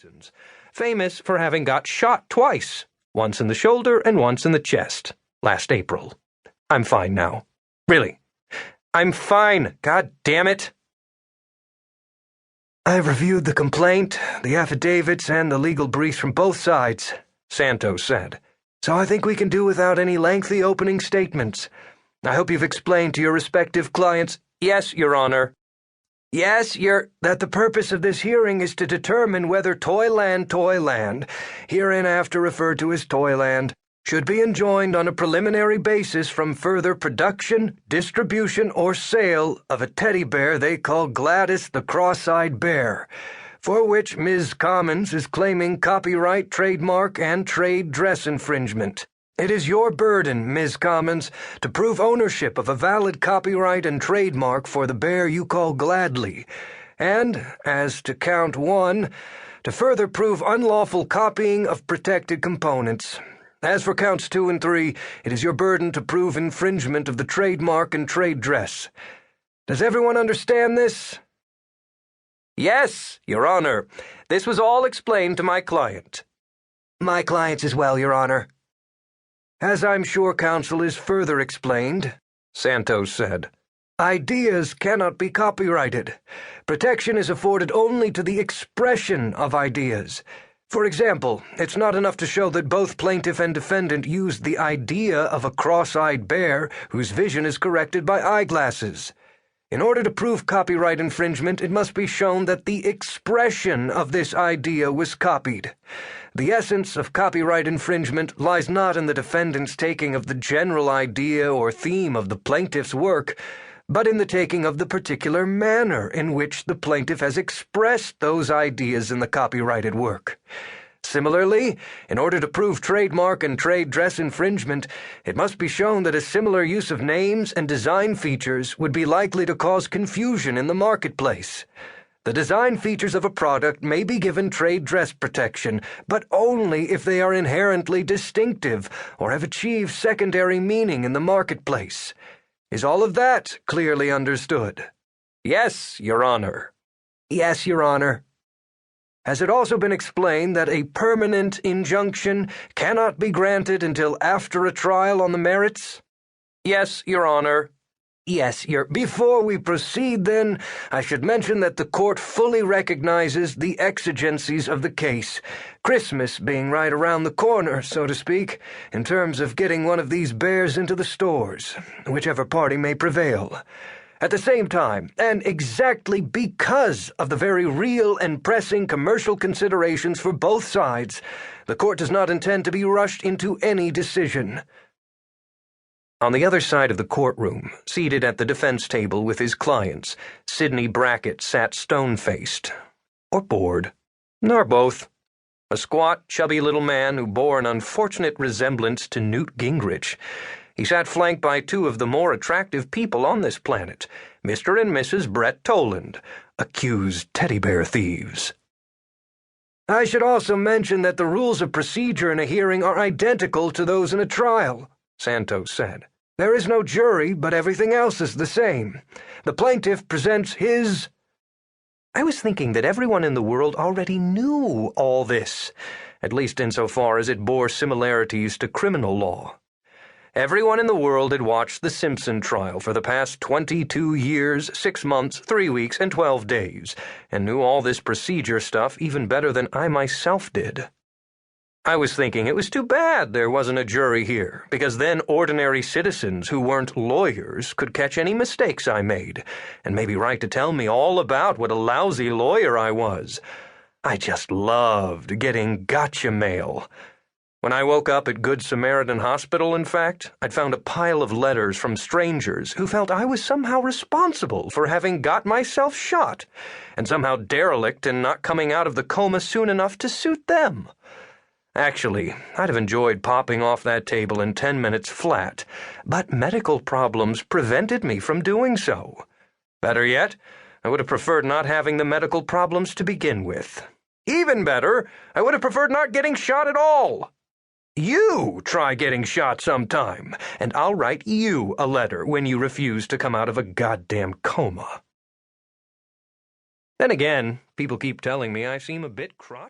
reasons, famous for having got shot twice, once in the shoulder and once in the chest, last April. I'm fine now. Really. I'm fine, God damn it. I've reviewed the complaint, the affidavits, and the legal briefs from both sides, Santos said, so I think we can do without any lengthy opening statements. I hope you've explained to your respective clients— Yes, Your Honor. Yes, that the purpose of this hearing is to determine whether Toyland, hereinafter referred to as Toyland, should be enjoined on a preliminary basis from further production, distribution, or sale of a teddy bear they call Gladys the Cross-Eyed Bear, for which Ms. Commons is claiming copyright, trademark, and trade dress infringement. It is your burden, Ms. Commons, to prove ownership of a valid copyright and trademark for the bear you call Gladly, and, as to count 1, to further prove unlawful copying of protected components. As for counts 2 and 3, it is your burden to prove infringement of the trademark and trade dress. Does everyone understand this? Yes, Your Honor. This was all explained to my client. My clients as well, Your Honor. As I'm sure counsel is further explained, Santos said, ideas cannot be copyrighted. Protection is afforded only to the expression of ideas. For example, it's not enough to show that both plaintiff and defendant used the idea of a cross-eyed bear whose vision is corrected by eyeglasses. In order to prove copyright infringement, it must be shown that the expression of this idea was copied. The essence of copyright infringement lies not in the defendant's taking of the general idea or theme of the plaintiff's work, but in the taking of the particular manner in which the plaintiff has expressed those ideas in the copyrighted work. Similarly, in order to prove trademark and trade dress infringement, it must be shown that a similar use of names and design features would be likely to cause confusion in the marketplace. The design features of a product may be given trade dress protection, but only if they are inherently distinctive or have achieved secondary meaning in the marketplace. Is all of that clearly understood? Yes, Your Honor. Yes, Your Honor. Has it also been explained that a permanent injunction cannot be granted until after a trial on the merits? Yes, Your Honor. Yes, Before we proceed, then, I should mention that the court fully recognizes the exigencies of the case, Christmas being right around the corner, so to speak, in terms of getting one of these bears into the stores, whichever party may prevail. At the same time, and exactly because of the very real and pressing commercial considerations for both sides, the court does not intend to be rushed into any decision. On the other side of the courtroom, seated at the defense table with his clients, Sidney Brackett sat stone-faced, or bored, nor both. A squat, chubby little man who bore an unfortunate resemblance to Newt Gingrich. He sat flanked by 2 of the more attractive people on this planet, Mr. and Mrs. Brett Toland, accused teddy bear thieves. I should also mention that the rules of procedure in a hearing are identical to those in a trial, Santos said. There is no jury, but everything else is the same. The plaintiff presents his— I was thinking that everyone in the world already knew all this, at least insofar as it bore similarities to criminal law. Everyone in the world had watched the Simpson trial for the past 22 years, 6 months, 3 weeks, and 12 days, and knew all this procedure stuff even better than I myself did. I was thinking it was too bad there wasn't a jury here, because then ordinary citizens who weren't lawyers could catch any mistakes I made, and maybe write to tell me all about what a lousy lawyer I was. I just loved getting gotcha mail. When I woke up at Good Samaritan Hospital, in fact, I'd found a pile of letters from strangers who felt I was somehow responsible for having got myself shot, and somehow derelict in not coming out of the coma soon enough to suit them. Actually, I'd have enjoyed popping off that table in 10 minutes flat, but medical problems prevented me from doing so. Better yet, I would have preferred not having the medical problems to begin with. Even better, I would have preferred not getting shot at all. You try getting shot sometime, and I'll write you a letter when you refuse to come out of a goddamn coma. Then again, people keep telling me I seem a bit crotchety.